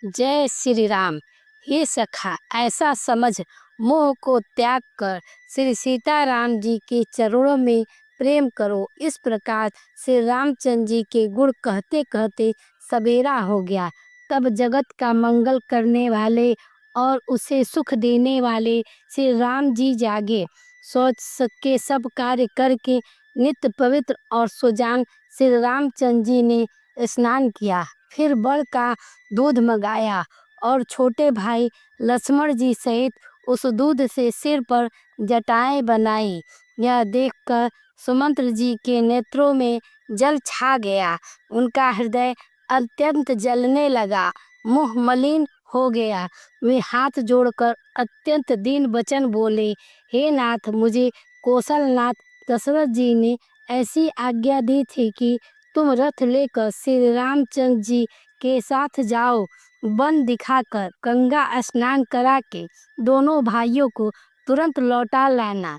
जय श्री राम। हे सखा, ऐसा समझ मोह को त्याग कर श्री सीताराम जी के चरणों में प्रेम करो। इस प्रकार श्री रामचंद्र जी के गुण कहते कहते सवेरा हो गया। तब जगत का मंगल करने वाले और उसे सुख देने वाले श्री राम जी जागे। सोच के सब कार्य करके नित्य पवित्र और सुजान श्री रामचंद्र जी ने स्नान किया। फिर बड़ का दूध मंगाया और छोटे भाई लक्ष्मण जी सहित उस दूध से सिर पर जटाएं बनाई। यह देखकर सुमंत्र जी के नेत्रों में जल छा गया। उनका हृदय अत्यंत जलने लगा, मुंह मलिन हो गया। वे हाथ जोड़कर अत्यंत दीन वचन बोले, हे नाथ, मुझे कौशलनाथ दशरथ जी ने ऐसी आज्ञा दी थी कि तुम रथ लेकर श्री रामचंद्र जी के साथ जाओ। वन दिखाकर गंगा स्नान करा के दोनों भाइयों को तुरंत लौटा लाना।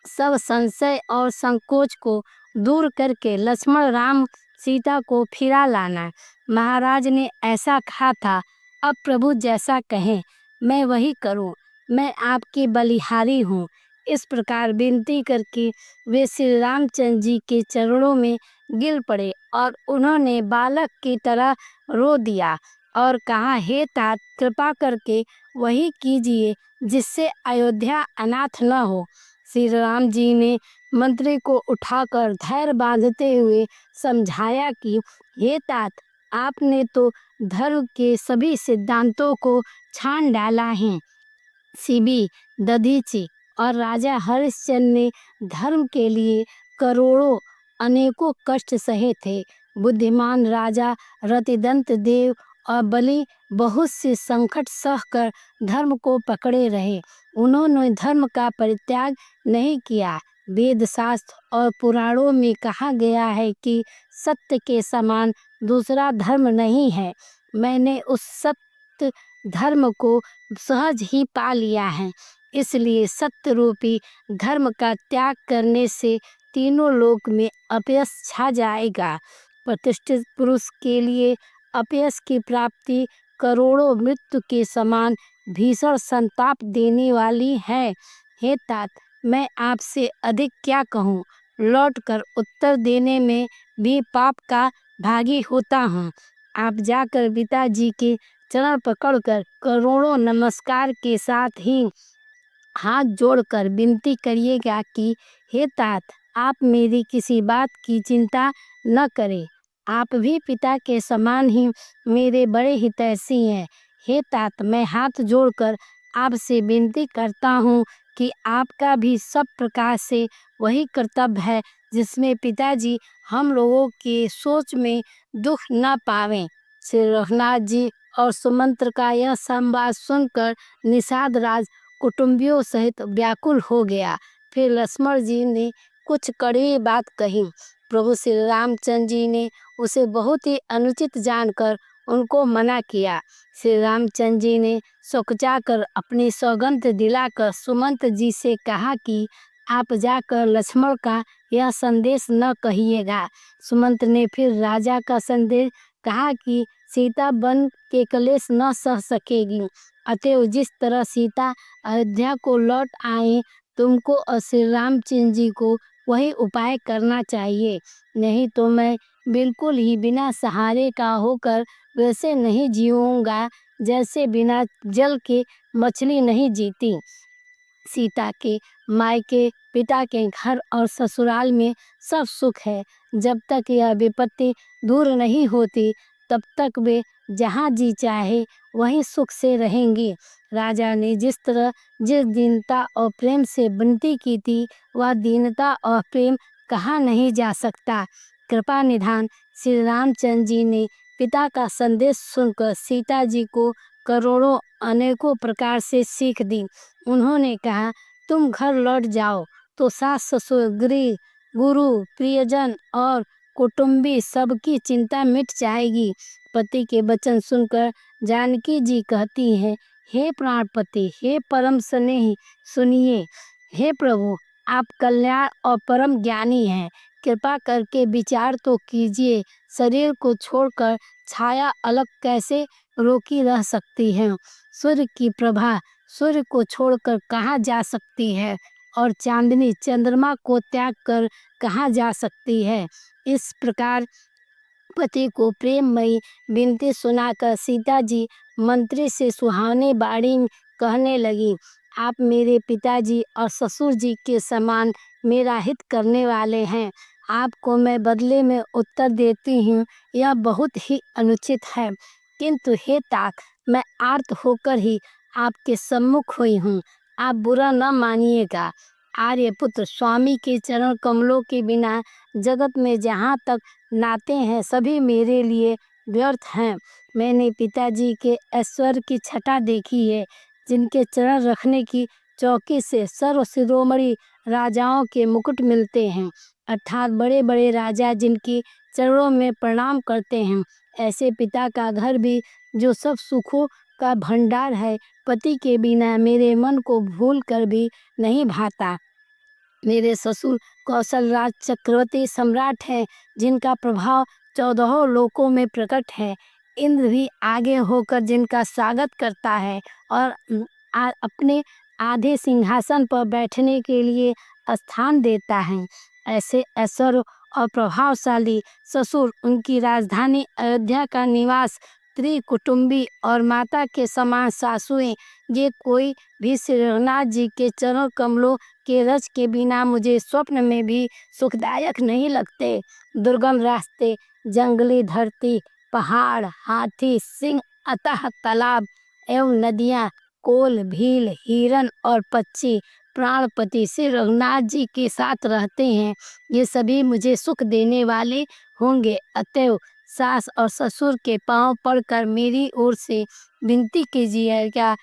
सब संशय और संकोच को दूर करके लक्ष्मण राम सीता को फिरा लाना। महाराज ने ऐसा कहा था, अब प्रभु जैसा कहें मैं वही करूं। मैं आपकी बलिहारी हूँ। इस प्रकार विनती करके वे श्री रामचंद्र जी के चरणों में गिर पड़े और उन्होंने बालक की तरह रो दिया और कहा, हे तात, कृपा करके वही कीजिए जिससे अयोध्या अनाथ न हो। श्री राम जी ने मंत्री को उठाकर धैर्य बांधते हुए समझाया कि हे तात, आपने तो धर्म के सभी सिद्धांतों को छान डाला है। शिबी, दधीची और राजा हरिश्चंद्र ने धर्म के लिए करोड़ों अनेकों कष्ट सहे थे। बुद्धिमान राजा रतिदंत देव और बलि बहुत से संकट सहकर धर्म को पकड़े रहे। उन्होंने धर्म का परित्याग नहीं किया। वेद शास्त्र और पुराणों में कहा गया है कि सत्य के समान दूसरा धर्म नहीं है। मैंने उस सत्य धर्म को सहज ही पा लिया है। इसलिए सत्य रूपी धर्म का त्याग करने से तीनों लोक में अपयश छा जाएगा। प्रतिष्ठित पुरुष के लिए अपयश की प्राप्ति करोड़ों मृत्यु के समान भीषण संताप देने वाली है। हे तात, मैं आपसे अधिक क्या कहूँ। लौटकर उत्तर देने में भी पाप का भागी होता हूँ। आप जाकर पिताजी के चरण पकड़कर करोड़ों नमस्कार के साथ ही हाथ जोड़कर विनती करिएगा कि हे तात, आप मेरी किसी बात की चिंता न करें। आप भी पिता के समान ही मेरे बड़े हितैषी हैं। हे तात, मैं हाथ जोड़कर आपसे विनती करता हूँ कि आपका भी सब प्रकार से वही कर्तव्य है जिसमें पिताजी हम लोगों के सोच में दुख न पावें। श्री रघुनाथ जी और सुमंत्र का यह संवाद सुनकर निषाद राज कुटुंबियों सहित व्याकुल हो गया। फिर लक्ष्मण जी ने कुछ कड़वी बात कही। प्रभु श्री रामचंद्र जी ने उसे बहुत ही अनुचित जानकर उनको मना किया। श्री रामचंद्र जी ने सोचाकर अपनी सौगंध दिलाकर सुमंत जी से कहा कि आप जाकर लक्ष्मण का यह संदेश न कहिएगा। सुमंत ने फिर राजा का संदेश कहा कि सीता वन के कलेश न सह सकेगी, अतएव जिस तरह सीता अयोध्या को लौट आए, तुमको और श्री रामचंद्र जी को वही उपाय करना चाहिए। नहीं तो मैं बिल्कुल ही बिना सहारे का होकर वैसे नहीं जीऊँगा जैसे बिना जल के मछली नहीं जीती। सीता के मायके, पिता के घर और ससुराल में सब सुख है। जब तक यह विपत्ति दूर नहीं होती तब तक वे जहाँ जी चाहे वहीं सुख से रहेंगी। राजा ने जिस तरह जिस दीनता और प्रेम से विनती की थी, वह दीनता और प्रेम कहा नहीं जा सकता। कृपा निधान श्री रामचंद्र जी ने पिता का संदेश सुनकर सीता जी को करोड़ों अनेकों प्रकार से सीख दी। उन्होंने कहा, तुम घर लौट जाओ तो सास ससुर, गृह, गुरु, प्रियजन और कुटुंबी सबकी चिंता मिट जाएगी। पति के वचन सुनकर जानकी जी कहती हैं, हे प्राणपति, हे परम स्नेही, सुनिए। हे प्रभु, आप कल्याण और परम ज्ञानी हैं। कृपा करके विचार तो कीजिए। शरीर को छोड़कर छाया अलग कैसे रोकी रह सकती है? सूर्य की प्रभा सूर्य को छोड़कर कहाँ जा सकती है और चांदनी चंद्रमा को त्याग कर कहाँ जा सकती है? इस प्रकार पति को प्रेममयी विनती सुनाकर सीता जी मंत्री से सुहावनी बाणी कहने लगी, आप मेरे पिताजी और ससुर जी के समान मेरा हित करने वाले हैं। आपको मैं बदले में उत्तर देती हूँ, यह बहुत ही अनुचित है, किंतु हे तात, मैं आर्त होकर ही आपके सम्मुख हुई हूँ। आप बुरा न मानिएगा। आर्यपुत्र, स्वामी के चरण कमलों के बिना जगत में जहाँ तक नाते हैं सभी मेरे लिए व्यर्थ हैं। मैंने पिताजी के ऐश्वर्य की छटा देखी है, जिनके चरण रखने की चौकी से सर्व शिरोमणि राजाओं के मुकुट मिलते हैं, अर्थात बड़े बड़े राजा जिनकी चरणों में प्रणाम करते हैं। ऐसे पिता का घर भी, जो सब सुखों का भंडार है, पति के बिना मेरे मन को भूल कर भी नहीं भाता। मेरे ससुर कौशलराज चक्रवर्ती सम्राट हैं, जिनका प्रभाव 14 लोकों में प्रकट है। इंद्र भी आगे होकर जिनका स्वागत करता है और अपने आधे सिंहासन पर बैठने के लिए स्थान देता है। ऐसे ऐश्वर्य और प्रभावशाली ससुर, उनकी राजधानी अयोध्या का निवास, त्रिकुटुंबी और माता के समान सासुएं, ये कोई भी श्री रघुनाथ जी के चरण कमलों के रज के बिना मुझे स्वप्न में भी सुखदायक नहीं लगते। दुर्गम रास्ते, जंगली धरती, पहाड़, हाथी, सिंह, अतः तालाब एवं नदियाँ, कोल, भील, हिरन और पक्षी प्राणपति श्री रघुनाथ जी के साथ रहते हैं। ये सभी मुझे सुख देने वाले होंगे। अतएव सास और ससुर के पांव पड़कर मेरी ओर से विनती कीजिएगा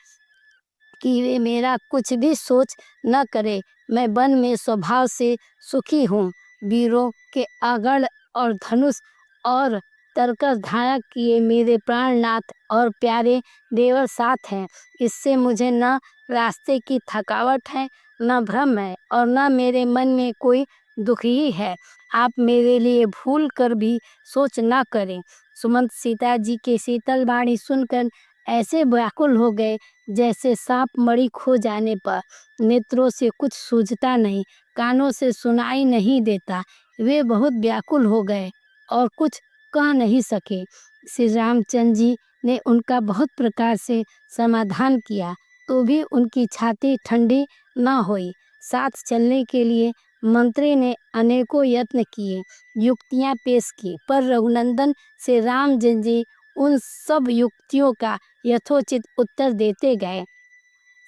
कि वे मेरा कुछ भी सोच न करे। मैं वन में स्वभाव से सुखी हूँ। वीरों के आगड़ और धनुष और तरकस धारण किए मेरे प्राणनाथ और प्यारे देवर साथ हैं। इससे मुझे न रास्ते की थकावट है, न भ्रम है और न मेरे मन में कोई दुख ही है। आप मेरे लिए भूल कर भी सोच न करें। सुमंत सीता जी के शीतल वाणी सुनकर ऐसे व्याकुल हो गए जैसे सांप मणि खो जाने पर। नेत्रों से कुछ सूझता नहीं, कानों से सुनाई नहीं देता। वे बहुत व्याकुल हो गए और कुछ कह नहीं सके। श्री रामचंद्र जी ने उनका बहुत प्रकार से समाधान किया, तो भी उनकी छाती ठंडी न हुई। साथ चलने के लिए मंत्री ने अनेकों यत्न किए, युक्तियां पेश की, पर रघुनंदन श्री रामचंद्र जी उन सब युक्तियों का यथोचित उत्तर देते गए।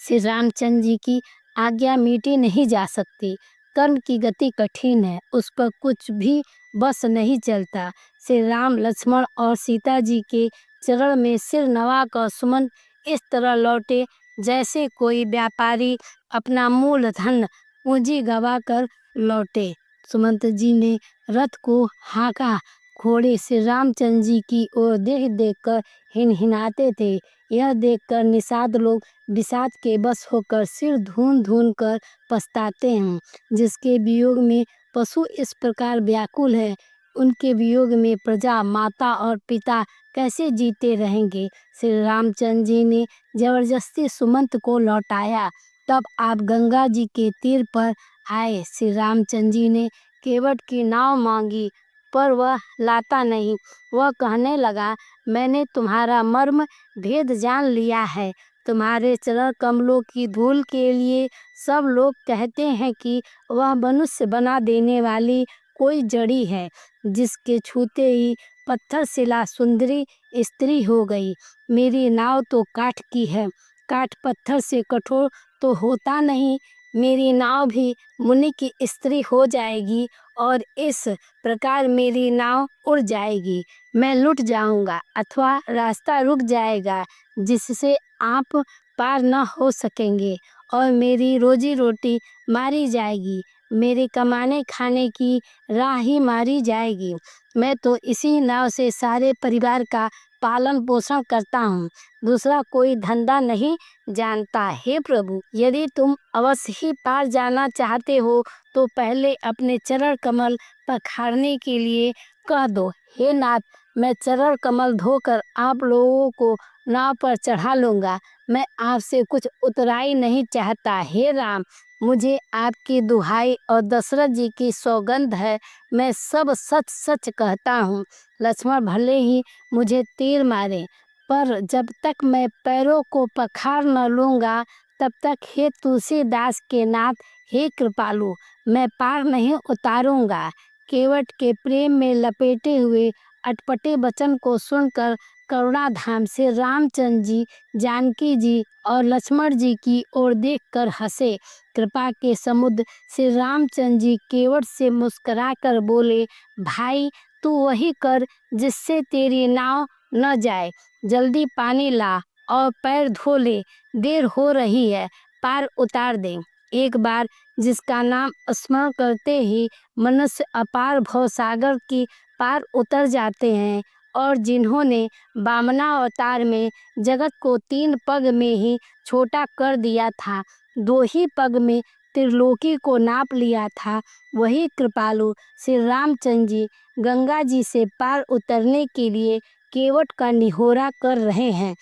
श्री रामचंद्र जी की आज्ञा मीटी नहीं जा सकती। कर्म की गति कठिन है, उस पर कुछ भी बस नहीं चलता। श्री राम, लक्ष्मण और सीता जी के चरण में सिर नवाकर सुमन इस तरह लौटे जैसे कोई व्यापारी अपना मूलधन पूंजी गवा कर लौटे। सुमंत जी ने रथ को हाँका। घोड़े श्री रामचंद्र जी की ओर देख देख कर हिनहिनाते थे। यह देखकर निषाद लोग विषाद के बस होकर सिर धून धून कर पछताते हैं। जिसके वियोग में पशु इस प्रकार व्याकुल है, उनके वियोग में प्रजा, माता और पिता कैसे जीते रहेंगे। श्री रामचंद्र जी ने जबरदस्ती सुमंत को लौटाया। तब आप गंगा जी के तीर पर आए। श्री रामचंद्र जी ने केवट की नाव मांगी, पर वह लाता नहीं। वह कहने लगा, मैंने तुम्हारा मर्म भेद जान लिया है। तुम्हारे चरण कमलों की धूल के लिए सब लोग कहते हैं कि वह मनुष्य बना देने वाली कोई जड़ी है, जिसके छूते ही पत्थर शिला सुंदरी स्त्री हो गई। मेरी नाव तो काठ की है, काठ पत्थर से कठोर तो होता नहीं। मेरी नाव भी मुनि की स्त्री हो जाएगी और इस प्रकार मेरी नाव उड़ जाएगी। मैं लुट जाऊंगा अथवा रास्ता रुक जाएगा, जिससे आप पार न हो सकेंगे और मेरी रोजी रोटी मारी जाएगी। मेरे कमाने खाने की राह ही मारी जाएगी। मैं तो इसी नाव से सारे परिवार का पालन पोषण करता हूँ, दूसरा कोई धंधा नहीं जानता। हे प्रभु, यदि तुम अवश्य ही पार जाना चाहते हो तो पहले अपने चरण कमल पखारने के लिए कह दो। हे नाथ, मैं चरण कमल धोकर आप लोगों को नाव पर चढ़ा लूँगा। मैं आपसे कुछ उतराई नहीं चाहता। हे राम, मुझे आपकी दुहाई और दशरथ जी की सौगंध है, मैं सब सच सच कहता हूँ। लक्ष्मण भले ही मुझे तीर मारे, पर जब तक मैं पैरों को पखार न लूँगा तब तक हे तुलसीदास के नाथ, हे कृपालु, मैं पार नहीं उतारूँगा। केवट के प्रेम में लपेटे हुए अटपटे वचन को सुनकर करुणाधाम से रामचंद्र जी, जानकी जी और लक्ष्मण जी की ओर देखकर हंसे। कृपा के समुद्र श्री रामचंद्र जी केवट से मुस्कुराकर बोले, भाई तू वही कर जिससे तेरी नाव न जाए। जल्दी पानी ला और पैर धो ले, देर हो रही है, पार उतार दे। एक बार जिसका नाम स्मरण करते ही मनुष्य अपार भवसागर की पार उतर जाते हैं, और जिन्होंने वामनावतार में जगत को 3 पग में ही छोटा कर दिया था, 2 ही पग में त्रिलोकी को नाप लिया था, वही कृपालु श्री रामचंद्र जी गंगा जी से पार उतरने के लिए केवट का निहोरा कर रहे हैं।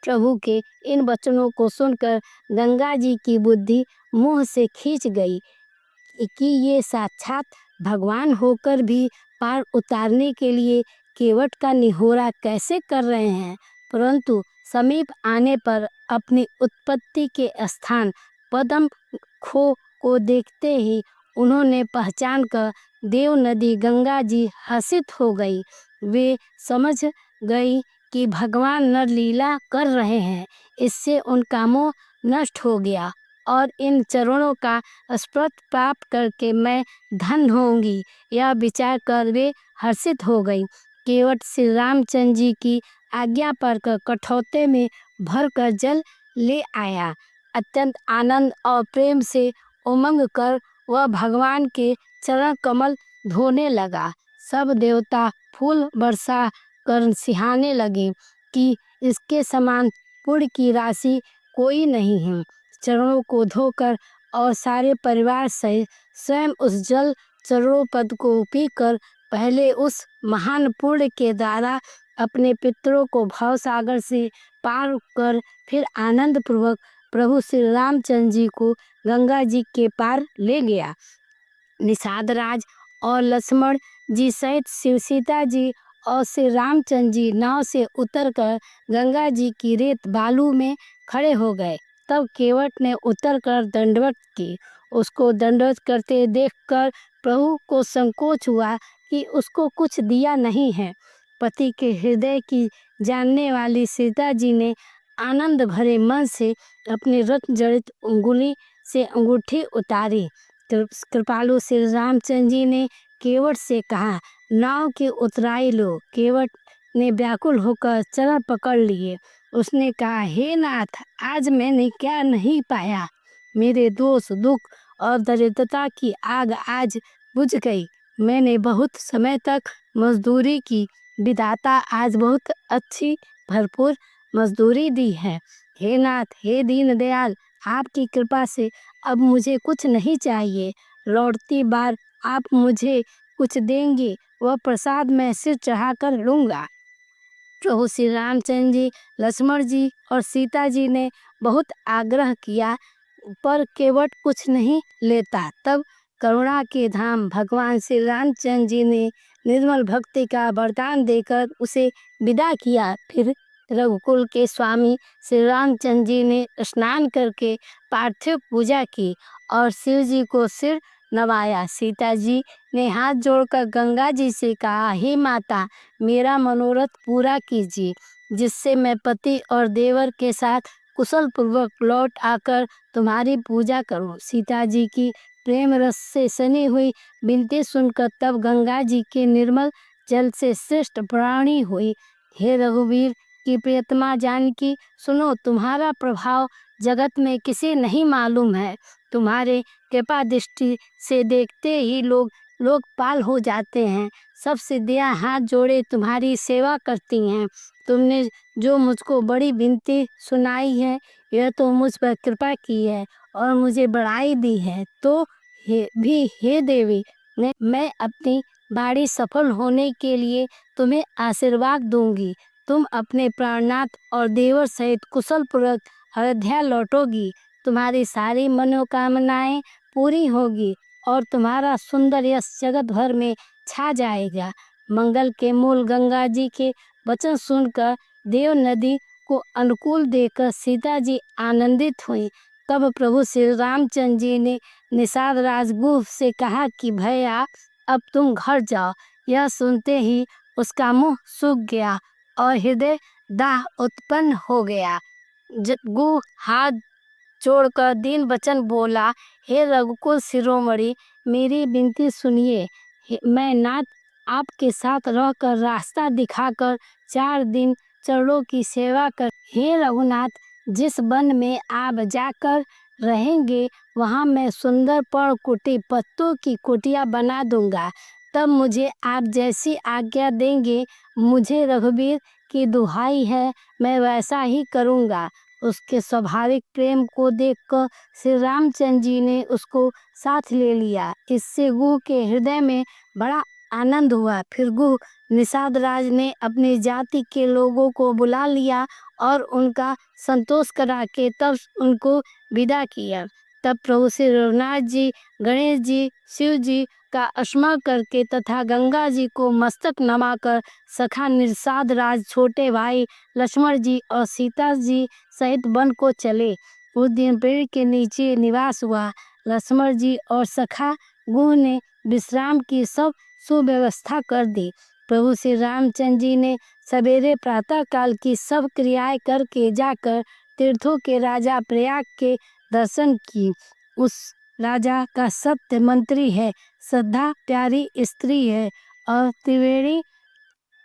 प्रभु के इन वचनों को सुनकर गंगा जी की बुद्धि मुंह से खींच गई कि ये साक्षात भगवान होकर भी पार उतारने के लिए केवट का निहोरा कैसे कर रहे हैं। परंतु समीप आने पर अपनी उत्पत्ति के स्थान पद्म खो को देखते ही उन्होंने पहचान कर देव नदी गंगा जी हर्षित हो गई। वे समझ गई कि भगवान नरलीला कर रहे हैं, इससे उनका मोह नष्ट हो गया और इन चरणों का स्पर्श प्राप्त करके मैं धन्य होंगी, यह विचार कर वे हर्षित हो गई। केवट श्री रामचंद्र जी की आज्ञा पर कठौते में भरकर जल ले आया। अत्यंत आनंद और प्रेम से उमंग कर वह भगवान के चरण कमल धोने लगा। सब देवता फूल बरसा कर सिहाने लगे कि इसके समान पुण्य की राशि कोई नहीं है। चरणों को धोकर और सारे परिवार सहित स्वयं उस जल चरणों पद को पीकर पहले उस महान पुण्य के द्वारा अपने पितरों को भवसागर से पार कर फिर आनंद पूर्वक प्रभु श्री रामचंद्र जी को गंगा जी के पार ले गया। निषाद राज और लक्ष्मण जी सहित शिव सीता जी और श्री रामचंद्र जी नाव से उतरकर गंगा जी की रेत बालू में खड़े हो गए। तब केवट ने उतरकर दंडवत की। उसको दंडवत करते देखकर प्रभु को संकोच हुआ कि उसको कुछ दिया नहीं है। पति के हृदय की जानने वाली सीता जी ने आनंद भरे मन से अपनी रत्न जड़ित उंगली से अंगूठी उतारी। कृपालु श्री रामचंद्र जी ने केवट से कहा, नाव की उतराई लो। केवट ने व्याकुल होकर चरण पकड़ लिए। उसने कहा, हे नाथ, आज मैंने क्या नहीं पाया। मेरे दोष दुख और दरिद्रता की आग आज बुझ गई। मैंने बहुत समय तक मजदूरी की, विधाता आज बहुत अच्छी भरपूर मजदूरी दी है। हे नाथ, हे दीन दयाल, आपकी कृपा से अब मुझे कुछ नहीं चाहिए। लौटती बार आप मुझे कुछ देंगे, वह प्रसाद मैं सिर चढ़ाकर लूँगा। प्रभु श्री रामचंद्र जी, लक्ष्मण जी और सीता जी ने बहुत आग्रह किया, पर केवट कुछ नहीं लेता। तब करुणा के धाम भगवान श्री रामचंद्र जी ने निर्मल भक्ति का वरदान देकर उसे विदा किया। फिर रघुकुल के स्वामी श्री रामचंद्र जी ने स्नान करके पार्थिव पूजा की और शिव जी को सिर नवाया। सीता जी ने हाथ जोड़कर गंगा जी से कहा, हे माता, मेरा मनोरथ पूरा कीजिए, जिससे मैं पति और देवर के साथ कुशल पूर्वक लौट आकर तुम्हारी पूजा करूं। सीता जी की प्रेम रस से सनी हुई विनती सुनकर तब गंगा जी के निर्मल जल से श्रेष्ठ प्राणी हुई। हे रघुवीर की प्रियतमा जानकी, सुनो, तुम्हारा प्रभाव जगत में किसी नहीं मालूम है। तुम्हारे कृपा दृष्टि से देखते ही लोग लोकपाल हो जाते हैं। सब सिद्धियां हाथ जोड़े तुम्हारी सेवा करती हैं। तुमने जो मुझको बड़ी विनती सुनाई है, यह तो मुझ पर कृपा की है और मुझे बढ़ाई दी है। तो हे देवी, मैं अपनी बाड़ी सफल होने के लिए तुम्हें आशीर्वाद दूंगी। तुम अपने प्राणनाथ और देवर सहित कुशल पूर्वक अयोध्या लौटोगी। तुम्हारी सारी मनोकामनाएं पूरी होगी और तुम्हारा सुंदर यश जगत भर में छा जाएगा। मंगल के मूल गंगा जी के वचन सुनकर देव नदी को अनुकूल देकर सीता जी आनंदित हुई। तब प्रभु श्री रामचंद्र जी ने निषाद राजगुह से कहा कि भैया अब तुम घर जाओ। यह सुनते ही उसका मुंह सूख गया और हृदय दाह उत्पन्न हो गया। गुह हाथ जोड़कर दीन वचन बोला, हे रघुकुल शिरोमणि, मेरी विनती सुनिए। मैं नाथ आपके साथ रहकर रास्ता दिखाकर 4 दिन चरणों की सेवा कर। हे रघुनाथ, जिस वन में आप जाकर रहेंगे वहां मैं सुंदर पर्णकुटी पत्तों की कुटिया बना दूंगा। तब मुझे आप जैसी आज्ञा देंगे। मुझे रघुवीर की दुहाई है, मैं वैसा ही करूंगा। उसके स्वाभाविक प्रेम को देखकर श्री रामचंद्र जी ने उसको साथ ले लिया। इससे गुह के हृदय में बड़ा आनंद हुआ। फिर गुह निषाद राज ने अपनी जाति के लोगों को बुला लिया और उनका संतोष करा के तब उनको विदा किया। तब प्रभु श्री रघुनाथ जी, गणेश जी, शिव जी का स्मरण करके तथा गंगा जी को मस्तक नमाकर सखा निषाद राज, छोटे भाई लक्ष्मण जी और सीता जी सहित वन को चले। उस दिन पेड़ के नीचे निवास हुआ। लक्ष्मण जी और सखा गुह ने विश्राम की सब सुव्यवस्था कर दी। प्रभु श्री रामचंद्र जी ने सवेरे प्रातः काल की सब क्रियाएं करके जाकर तीर्थों के राजा प्रयाग के दर्शन की। उस राजा का सत्य मंत्री है, श्रद्धा प्यारी स्त्री है और त्रिवेणी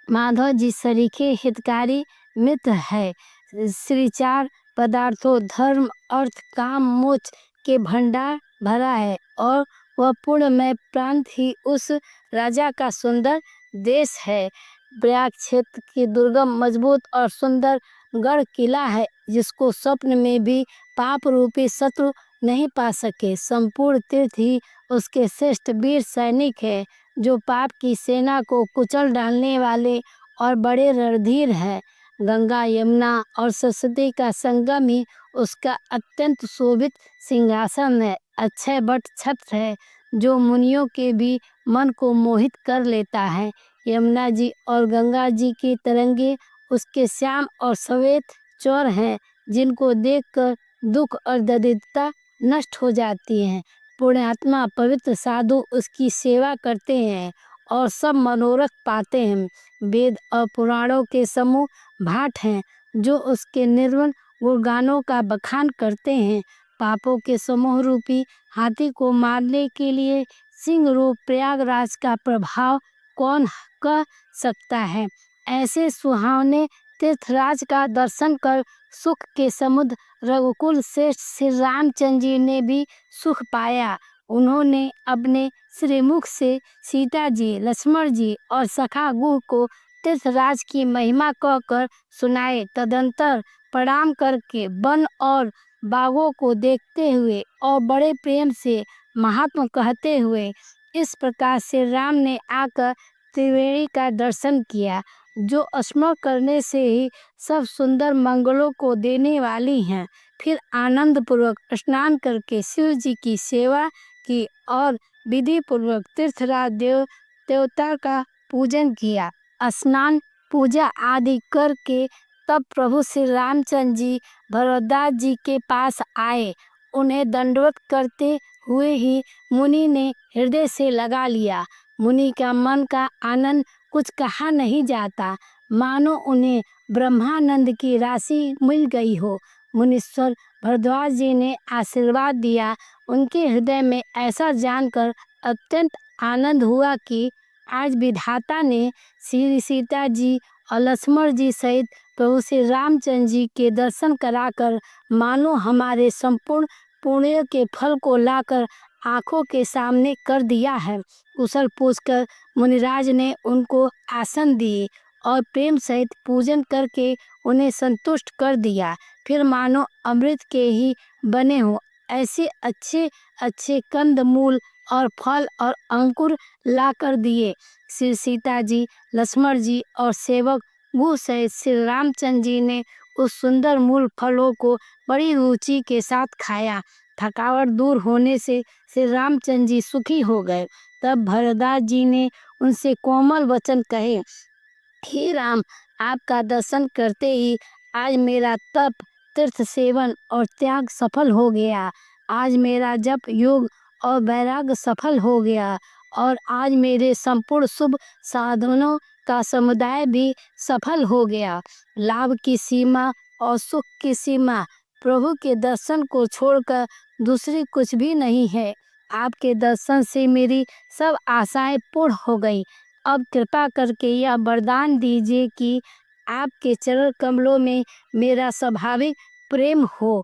माधव जी सरीखे हितकारी मित्र है। श्री 4 पदार्थों धर्म अर्थ काम मोक्ष के भंडार भरा है और वह पूर्णमय प्रांत ही उस राजा का सुंदर देश है। प्रयाग क्षेत्र की दुर्गम मजबूत और सुंदर गढ़ किला है, जिसको स्वप्न में भी पाप रूपी शत्रु नहीं पा सके। संपूर्ण तीर्थ ही उसके श्रेष्ठ वीर सैनिक है, जो पाप की सेना को कुचल डालने वाले और बड़े रणधीर है। गंगा यमुना और सरस्वती का संगम ही उसका अत्यंत शोभित सिंहासन है। अक्षय वट छत्र है, जो मुनियों के भी मन को मोहित कर लेता है। यमुना जी और गंगा जी की तरंगे उसके श्याम और श्वेत चौर हैं, जिनको देखकर दुख और दरिद्रता नष्ट हो जाती है। पुण्यात्मा पवित्र साधु उसकी सेवा करते हैं और सब मनोरथ पाते हैं। वेद और पुराणों के समूह भाट हैं, जो उसके निर्मल गुणगानों का बखान करते हैं। पापों के समूह रूपी हाथी को मारने के लिए सिंह रूप प्रयागराज का प्रभाव कौन कह सकता है। ऐसे सुहावने तीर्थराज का दर्शन कर सुख के समुद्र रघुकुल श्रेष्ठ श्री रामचंद्र जी ने भी सुख पाया। उन्होंने अपने श्रीमुख से सीता जी, लक्ष्मण जी और सखा गुह को तीर्थराज की महिमा कहकर सुनाए। तदंतर प्रणाम करके वन और बागों को देखते हुए और बड़े प्रेम से महात्मा कहते हुए इस प्रकार से राम ने आकर त्रिवेणी का दर्शन किया, जो स्मरण करने से ही सब सुंदर मंगलों को देने वाली हैं। फिर आनंद पूर्वक स्नान करके शिव जी की सेवा की और विधि पूर्वक तीर्थराज देवता का पूजन किया। स्नान पूजा आदि करके तब प्रभु श्री रामचंद्र जी भरद्वाज जी के पास आए। उन्हें दंडवत करते हुए ही मुनि ने हृदय से लगा लिया। मुनि का मन का आनंद कुछ कहा नहीं जाता, मानो उन्हें ब्रह्मानंद की राशि मिल गई हो। मुनीश्वर भरद्वाज जी ने आशीर्वाद दिया। उनके हृदय में ऐसा जानकर अत्यंत आनंद हुआ कि आज विधाता ने श्री सीता जी और लक्ष्मण जी सहित प्रभु श्री रामचंद्र जी के दर्शन कराकर मानो हमारे संपूर्ण पुण्य के फल को लाकर आंखों के सामने कर दिया है। कुशल पूछकर मुनिराज ने उनको आसन दिए और प्रेम सहित पूजन करके उन्हें संतुष्ट कर दिया। फिर मानो अमृत के ही बने हो ऐसे अच्छे अच्छे कंद मूल और फल और अंकुर ला कर दिए। श्री सीता जी, लक्ष्मण जी और सेवक गुह सहित श्री रामचंद्र जी ने उस सुंदर मूल फलों को बड़ी रुचि के साथ खाया। थकावट दूर होने से श्री रामचंद्र जी सुखी हो गए। तब भरद्वाज जी ने उनसे कोमल वचन कहे, हे राम, आपका दर्शन करते ही आज मेरा तप, तीर्थ सेवन और त्याग सफल हो गया। आज मेरा जप, योग और वैराग्य सफल हो गया और आज मेरे संपूर्ण शुभ साधनों का समुदाय भी सफल हो गया। लाभ की सीमा और सुख की सीमा प्रभु के दर्शन को छोड़कर दूसरी कुछ भी नहीं है। आपके दर्शन से मेरी सब आशाएं पूर्ण हो गई। अब कृपा करके यह वरदान दीजिए कि आपके चरण कमलों में मेरा स्वाभाविक प्रेम हो।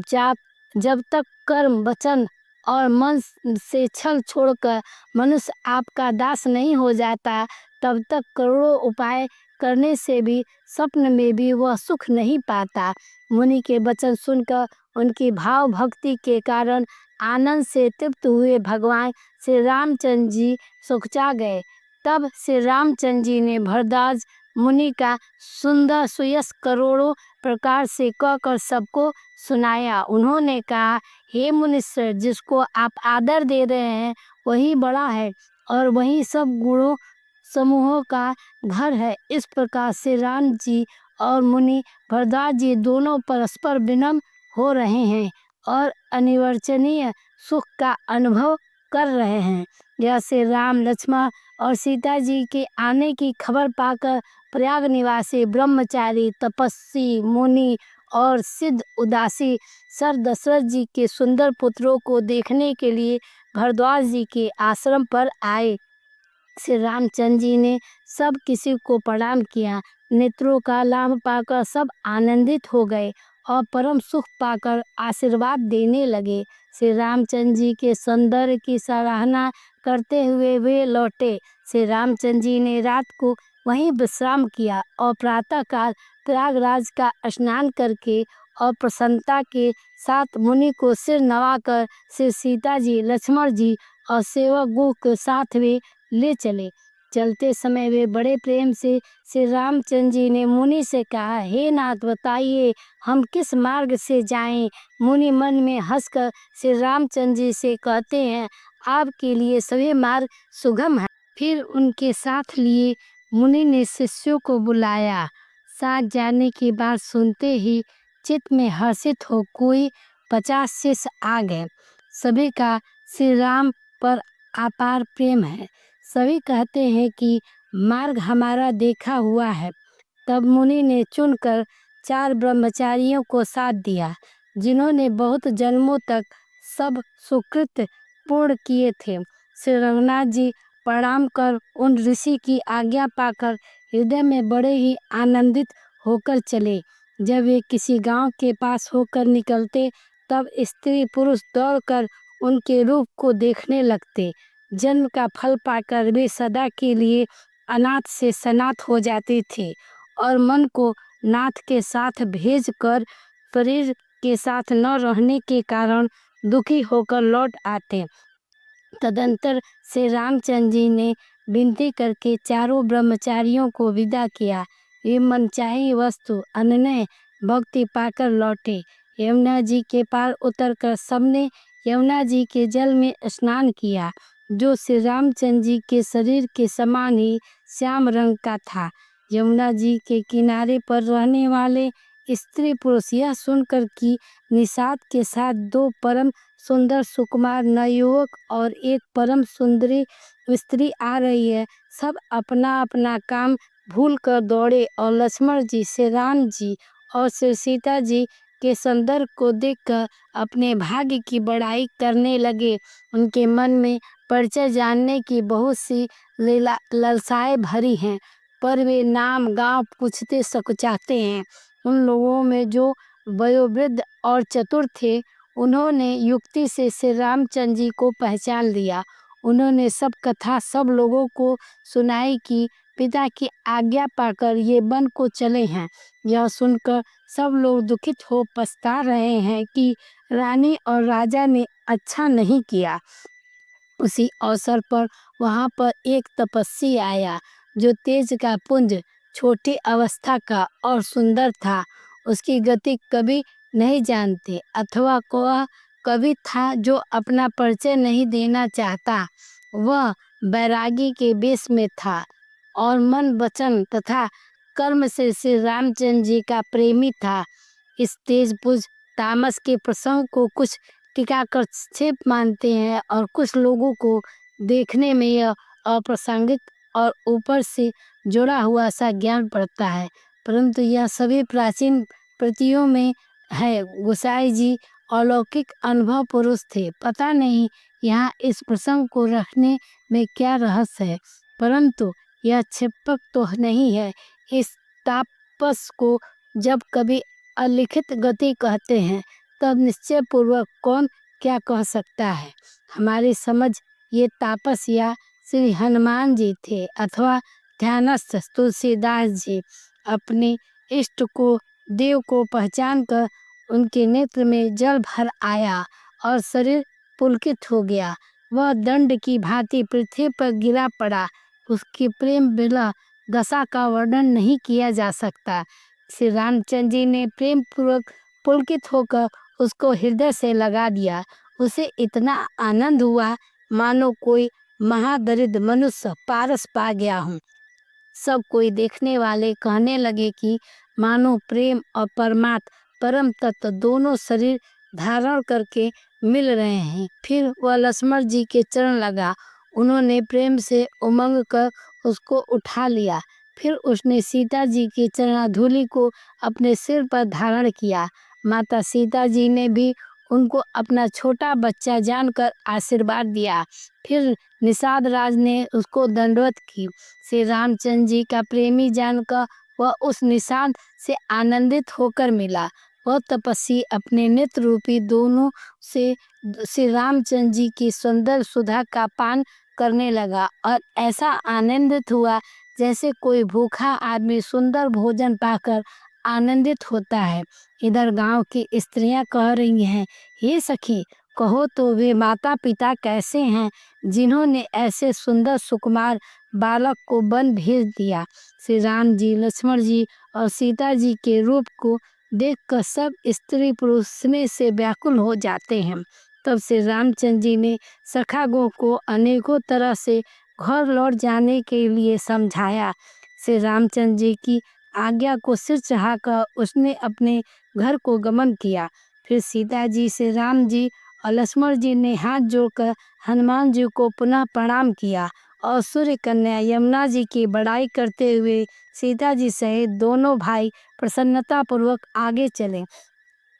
जब जब तक कर्म, वचन और मन से छल छोड़कर मनुष्य आपका दास नहीं हो जाता, तब तक करोड़ों उपाय करने से भी स्वप्न में भी वह सुख नहीं पाता। मुनि के वचन सुनकर उनकी भाव भक्ति के कारण आनंद से तृप्त हुए भगवान श्री रामचंद्र जी सुखचा गए। तब श्री रामचंद्र जी ने भरद्वाज मुनि का सुंदर सुयश करोड़ों प्रकार से कहकर सबको सुनाया। उन्होंने कहा, हे मुनीश्वर, जिसको आप आदर दे रहे हैं वही बड़ा है और वही सब गुणों समूहों का घर है। इस प्रकार से राम जी और मुनि भरद्वाज जी दोनों परस्पर विनम्र हो रहे हैं और अनिर्वचनीय सुख का अनुभव कर रहे हैं। जैसे राम, लक्ष्मण और सीता जी के आने की खबर पाकर प्रयाग निवासी ब्रह्मचारी, तपस्वी, मुनि और सिद्ध उदासी सर दशरथ जी के सुंदर पुत्रों को देखने के लिए भरद्वाज जी के आश्रम पर आए। श्री रामचंद्र जी ने सब किसी को प्रणाम किया। नेत्रों का लाभ पाकर सब आनंदित हो गए और परम सुख पाकर आशीर्वाद देने लगे। श्री रामचंद्र जी के सौंदर्य की सराहना करते हुए वे लौटे। श्री रामचंद्र जी ने रात को वहीं विश्राम किया और प्रातःकाल प्रयागराज का स्नान करके और प्रसन्नता के साथ मुनि को सिर नवाकर श्री सीता जी, लक्ष्मण जी और सेवक गुह के साथ वे ले चले। चलते समय वे बड़े प्रेम से श्री रामचंद्र जी ने मुनि से कहा, हे नाथ, बताइए हम किस मार्ग से जाएं। मुनि मन में हंसकर श्री रामचंद्र जी से कहते हैं, आपके लिए सभी मार्ग सुगम है। फिर उनके साथ लिए मुनि ने शिष्यों को बुलाया। साथ जाने की बात सुनते ही चित्त में हर्षित हो कोई 50 शिष्य आ गए। सभी का श्री राम पर अपार प्रेम है। सभी कहते हैं कि मार्ग हमारा देखा हुआ है। तब मुनि ने चुनकर 4 ब्रह्मचारियों को साथ दिया, जिन्होंने बहुत जन्मों तक सब सुकृत पूर्ण किए थे। श्री रघुनाथ जी प्रणाम कर उन ऋषि की आज्ञा पाकर हृदय में बड़े ही आनंदित होकर चले। जब वे किसी गांव के पास होकर निकलते, तब स्त्री पुरुष दौड़कर उनके रूप को देखने लगते। जन्म का फल पाकर वे सदा के लिए अनाथ से सनाथ हो जाते थे और मन को नाथ के साथ भेजकर शरीर के साथ न रहने के कारण दुखी होकर लौट आते। तदंतर श्री रामचंद्र जी ने विनती करके चारों ब्रह्मचारियों को विदा किया। वे मनचाही वस्तु अनन्य भक्ति पाकर लौटे। यमुना जी के पार उतरकर सबने यमुना जी के जल में स्नान किया, जो श्री रामचंद्र जी के शरीर के समान ही श्याम रंग का था। यमुना जी के किनारे पर रहने वाले स्त्री पुरुष यह सुनकर कि निषाद के साथ 2 परम सुंदर सुकुमार नवयुवक और एक परम सुंदरी स्त्री आ रही है, सब अपना अपना काम भूल कर दौड़े और लक्ष्मण जी, श्री राम जी और श्री सीता जी के सौंदर्य को देखकर अपने भाग्य की बड़ाई करने लगे। उनके मन में परिचय जानने की बहुत सी लालसाएं भरी हैं, पर वे नाम गांव पूछते सकुचाते हैं। उन लोगों में जो वयोवृद्ध और चतुर थे, उन्होंने युक्ति से श्री रामचंद्र जी को पहचान लिया। उन्होंने सब कथा सब लोगों को सुनाई कि पिता की आज्ञा पाकर ये वन को चले हैं। यह सुनकर सब लोग दुखित हो पछता रहे हैं कि रानी और राजा ने अच्छा नहीं किया। उसी अवसर पर वहां पर एक तपस्वी आया, जो तेज का पुंज छोटी अवस्था का और सुंदर था। उसकी गति कभी नहीं जानते अथवा वह कभी था जो अपना परिचय नहीं देना चाहता। वह बैरागी के वेश में था और मन वचन तथा कर्म से श्री रामचंद्र जी का प्रेमी था। इस तेज पुरुष तामस के प्रसंग को कुछ टीकाकार क्षेप मानते हैं और कुछ लोगों को देखने में यह अप्रासंगिक और ऊपर से जुड़ा हुआ सा ज्ञान पड़ता है, परंतु यह सभी प्राचीन प्रतियों में है। गोसाई जी अलौकिक अनुभव पुरुष थे। पता नहीं यहाँ इस प्रसंग को रखने में क्या रहस्य है, परंतु यह क्षेपक तो नहीं है। इस तापस को जब कभी अलिखित गति कहते हैं तब निश्चय पूर्वक कौन क्या कह सकता है। हमारी समझ ये तापस या श्री हनुमान जी थे अथवा ध्यानस्थ तुलसीदास जी। अपने इष्ट को देव को पहचान कर उनके नेत्र में जल भर आया और शरीर पुलकित हो गया। वह दंड की भांति पृथ्वी पर गिरा पड़ा। उसकी प्रेम बिला दशा का वर्णन नहीं किया जा सकता। श्री रामचंद्र जी ने प्रेम पूर्वक पुलकित होकर उसको हृदय से लगा दिया। उसे इतना आनंद हुआ मानो कोई महादरिद्र मनुष्य पारस पा गया हूँ। सब कोई देखने वाले कहने लगे कि मानो प्रेम और परमात्मा परम तत्व दोनों शरीर धारण करके मिल रहे हैं। फिर वह लक्ष्मण जी के चरण लगा। उन्होंने प्रेम से उमंग कर उसको उठा लिया। फिर उसने सीता जी की चरणाधूलि को अपने सिर पर धारण किया। माता सीता जी ने भी उनको अपना छोटा बच्चा जानकर आशीर्वाद दिया। फिर निषाद राज ने उसको दंडवत की। श्री रामचंद्र जी का प्रेमी जानकर वह उस निषाद से आनंदित होकर मिला। वह तपस्वी अपने नेत्र रूपी दोनों से श्री रामचंद्र जी की सुंदर सुधा का पान करने लगा और ऐसा आनंदित हुआ जैसे कोई भूखा आदमी सुंदर भोजन पाकर आनंदित होता है। इधर गांव की स्त्रियां कह रही हैं, हे सखी, कहो तो वे माता पिता कैसे हैं जिन्होंने ऐसे सुंदर सुकुमार बालक को वन भेज दिया। श्री राम जी, लक्ष्मण जी और सीता जी के रूप को देखकर सब स्त्री पुरुष स्नेह से व्याकुल हो जाते हैं। तब श्री रामचंद्र जी ने सखागों को अनेकों तरह से घर लौट जाने के लिए समझाया। श्री रामचंद्र जी की आज्ञा को सिर चढ़ाकर उसने अपने घर को गमन किया। फिर सीता जी से राम जी और लक्ष्मण जी ने हाथ जोड़कर हनुमान जी को पुनः प्रणाम किया और सूर्य कन्या यमुना जी की बड़ाई करते हुए सीता जी सहित दोनों भाई प्रसन्नता पूर्वक आगे चले।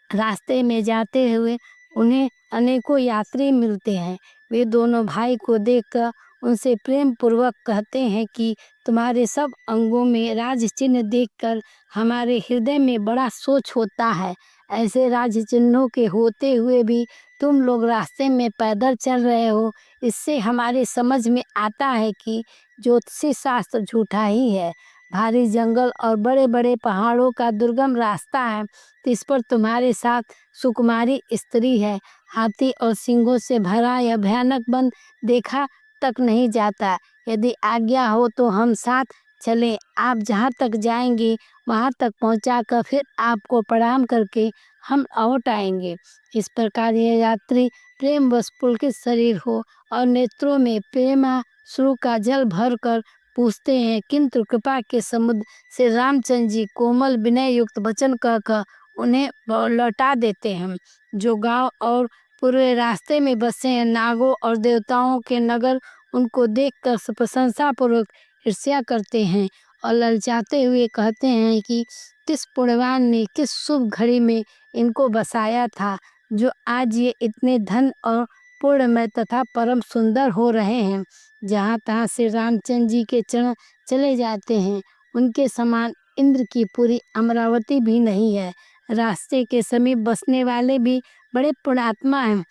रास्ते में जाते हुए उन्हें अनेकों यात्री मिलते हैं। वे दोनों भाई को देखकर उनसे प्रेम पूर्वक कहते हैं कि तुम्हारे सब अंगों में राज चिन्ह देखकर हमारे हृदय में बड़ा सोच होता है। ऐसे राज चिन्हों के होते हुए भी तुम लोग रास्ते में पैदल चल रहे हो, इससे हमारे समझ में आता है कि ज्योतिषी शास्त्र झूठा ही है। भारी जंगल और बड़े बड़े पहाड़ों का दुर्गम रास्ता है, तो इस पर तुम्हारे साथ सुकुमारी स्त्री है। हाथी और सिंहों से भरा यह भयानक वन देखा तक नहीं जाता। यदि आज्ञा हो तो हम साथ चलें। आप जहाँ तक जाएंगे वहाँ तक पहुँचाकर फिर आपको प्रणाम करके हम लौट आएंगे। इस प्रकार ये यात्री प्रेम बस पुलकित शरीर हो और नेत्रों में प्रेमाश्रु का जल भर कर पूछते हैं, किंतु कृपा के समुद्र से रामचंद्र जी कोमल विनय युक्त वचन कहकर उन्हें लौटा देते हैं। जो गांव और पूरे रास्ते में बसे हैं नागों और देवताओं के नगर उनको देखकर प्रशंसा पूर्वक ईर्ष्या करते हैं और ललचाते हुए कहते हैं कि किस पुण्यवान ने किस शुभ घड़ी में इनको बसाया था, जो आज ये इतने धन और पूर्णमय तथा परम सुंदर हो रहे हैं। जहाँ तहाँ से रामचंद्र जी के चरण चले जाते हैं, उनके समान इंद्र की पूरी अमरावती भी नहीं है। रास्ते के समीप बसने वाले भी बड़े पुण्यात्मा हैं।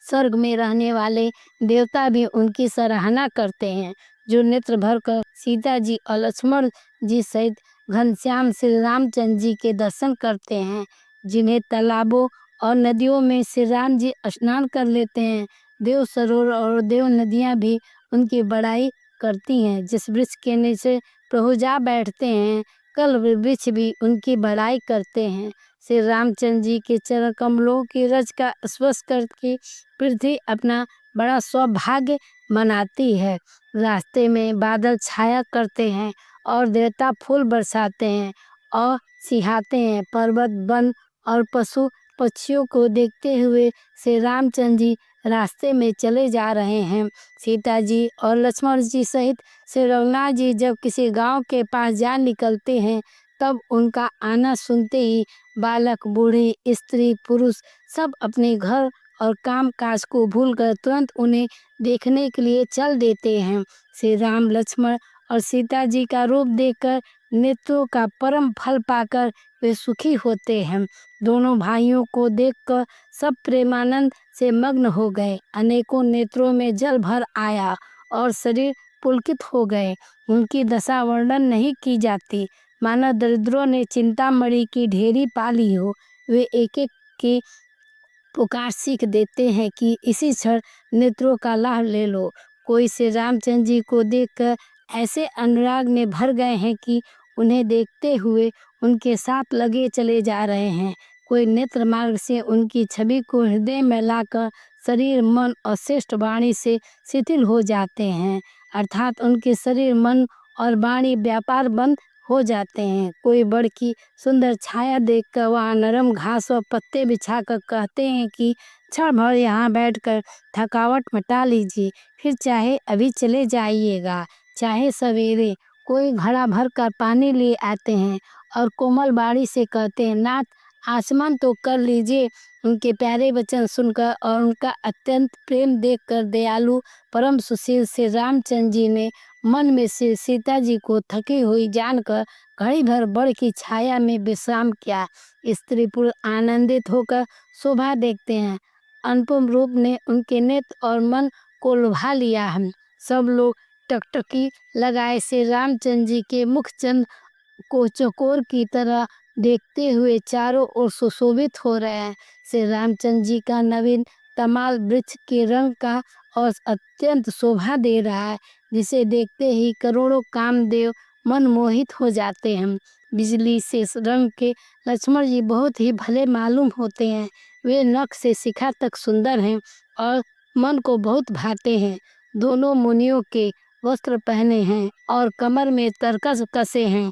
स्वर्ग में रहने वाले देवता भी उनकी सराहना करते हैं। जो नेत्र भर कर सीता जी और लक्ष्मण जी सहित घनश्याम श्री रामचंद्र जी के दर्शन करते हैं, जिन्हें तालाबों और नदियों में श्री राम जी स्नान कर लेते हैं, देव सरोवर और देव नदियाँ भी उनकी बड़ाई करती हैं। जिस वृक्ष के नीचे प्रभु जा बैठते हैं, कल वृक्ष भी उनकी बड़ाई करते हैं। श्री रामचंद्र जी के चरण कमलों की रज का स्पर्श करके पृथ्वी अपना बड़ा सौभाग्य मनाती है। रास्ते में बादल छाया करते हैं और देवता फूल बरसाते हैं और सिहाते हैं। पर्वत, वन और पशु पक्षियों को देखते हुए श्री रामचंद्र जी रास्ते में चले जा रहे हैं। सीता जी और लक्ष्मण जी सहित श्री रघुनाथ जी जब किसी गांव के पास जा निकलते हैं, तब उनका आना सुनते ही बालक, बूढ़े, स्त्री, पुरुष सब अपने घर और काम काज को भूलकर तुरंत उन्हें देखने के लिए चल देते हैं। श्री राम, लक्ष्मण और सीता जी का रूप देखकर, नेत्रों का परम फल पाकर वे सुखी होते हैं। दोनों भाइयों को देखकर सब प्रेमानंद से मग्न हो गए। अनेकों नेत्रों में जल भर आया और शरीर पुलकित हो गए। उनकी दशा वर्णन नहीं की जाती, मानो दरिद्रों ने चिंतामणि की ढेरी पाली हो। वे एक एक की पुकार सीख देते हैं कि इसी क्षण नेत्रों का लाभ ले लो। कोई श्री रामचंद्र जी को देखकर ऐसे अनुराग में भर गए हैं कि उन्हें देखते हुए उनके साथ लगे चले जा रहे हैं। कोई नेत्र मार्ग से उनकी छवि को हृदय में लाकर शरीर, मन और श्रेष्ठ वाणी से शिथिल हो जाते हैं, अर्थात उनके शरीर, मन और वाणी व्यापार बंद हो जाते हैं। कोई बड़ की सुंदर छाया देखकर वहाँ नरम घास और पत्ते बिछाकर कहते हैं कि क्षण भर यहाँ बैठकर थकावट मिटा लीजिए, फिर चाहे अभी चले जाइएगा, चाहे सवेरे। कोई घड़ा भर कर पानी ले आते हैं और कोमल बाड़ी से कहते हैं, नाथ आसमान तो कर लीजिए। उनके प्यारे वचन सुनकर और उनका अत्यंत प्रेम देखकर दयालु परम सुशील श्री रामचंद्र जी ने मन में से सीता जी को थकी हुई जानकर घड़ी भर बड़ की छाया में विश्राम किया। स्त्री पुरुष आनंदित होकर शोभा देखते हैं। अनुपम रूप ने उनके नेत्र और मन को लुभा लिया है। सब लोग टकटकी लगाए श्री रामचंद्र जी के मुख चंद को चकोर की तरह देखते हुए चारों ओर सुशोभित हो रहे हैं। श्री रामचंद्र जी का नवीन तमाल वृक्ष के रंग का और अत्यंत शोभा दे रहा है, जिसे देखते ही करोड़ों कामदेव मन मोहित हो जाते हैं। बिजली से रंग के लक्ष्मण जी बहुत ही भले मालूम होते हैं। वे नख से शिखा तक सुंदर हैं और मन को बहुत भाते हैं। दोनों मुनियों के वस्त्र पहने हैं और कमर में तरकस कसे हैं।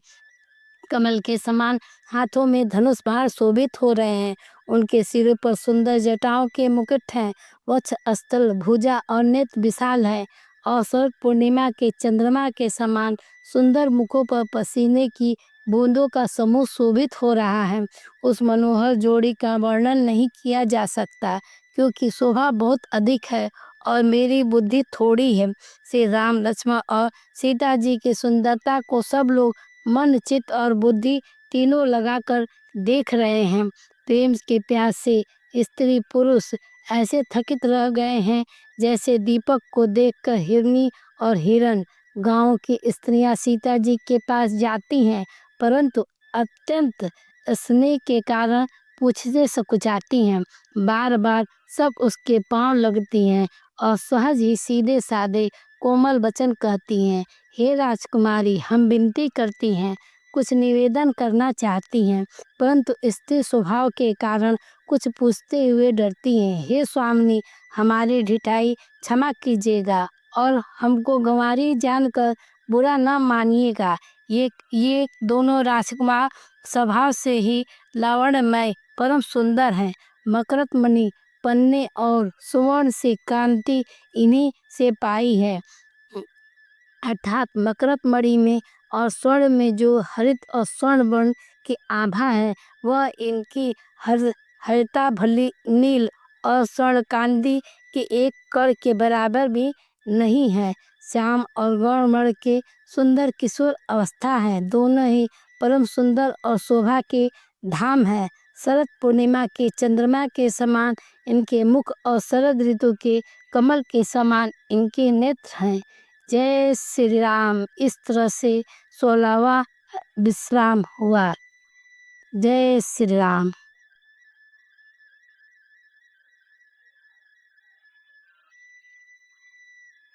कमल के समान हाथों में धनुष बाण शोभित हो रहे हैं। उनके सिरों पर सुंदर जटाओं के मुकुट हैं। वक्ष, स्थल, भुजा और नेत्र विशाल है और शरद पूर्णिमा के चंद्रमा के समान सुंदर मुखों पर पसीने की बूंदों का समूह शोभित हो रहा है। उस मनोहर जोड़ी का वर्णन नहीं किया जा सकता, क्योंकि शोभा बहुत अधिक है और मेरी बुद्धि थोड़ी है। श्री राम, लक्ष्मण और सीता जी की सुंदरता को सब लोग मन, चित्त और बुद्धि तीनों लगाकर देख रहे हैं। प्रेम के प्यास से स्त्री पुरुष ऐसे थकित रह गए हैं, जैसे दीपक को देखकर हिरनी और हिरण। गांव की स्त्रियां सीता जी के पास जाती हैं, परंतु अत्यंत स्नेह के कारण पूछने सकुचाती हैं। बार बार सब उसके पांव लगती हैं और सहज ही सीधे साधे कोमल वचन कहती हैं। हे राजकुमारी, हम विनती करती हैं, कुछ निवेदन करना चाहती हैं, परंतु स्त्री स्वभाव के कारण कुछ पूछते हुए डरती हैं। हे स्वामिनी, हमारी ढिठाई क्षमा कीजिएगा और हमको गंवारी जानकर बुरा न मानिएगा। ये दोनों राजकुमार स्वभाव से ही लावण्यमय परम सुंदर हैं। मकरत मणि, पन्ने और सुवर्ण से कांति इन्हीं से पाई है, अर्थात मकरत मणि में और स्वर्ण में जो हरित और स्वर्ण वर्ण की आभा है, वह इनकी हरिता भली नील और स्वर्ण कांति के एक कण के बराबर भी नहीं है। श्याम और गौरमण के सुंदर किशोर अवस्था है। दोनों ही परम सुंदर और शोभा के धाम है। शरद पूर्णिमा के चंद्रमा के समान इनके मुख और शरद ऋतु के कमल के समान इनके नेत्र हैं। जय श्री राम। इस तरह से 16वां विश्राम हुआ। जय श्री राम।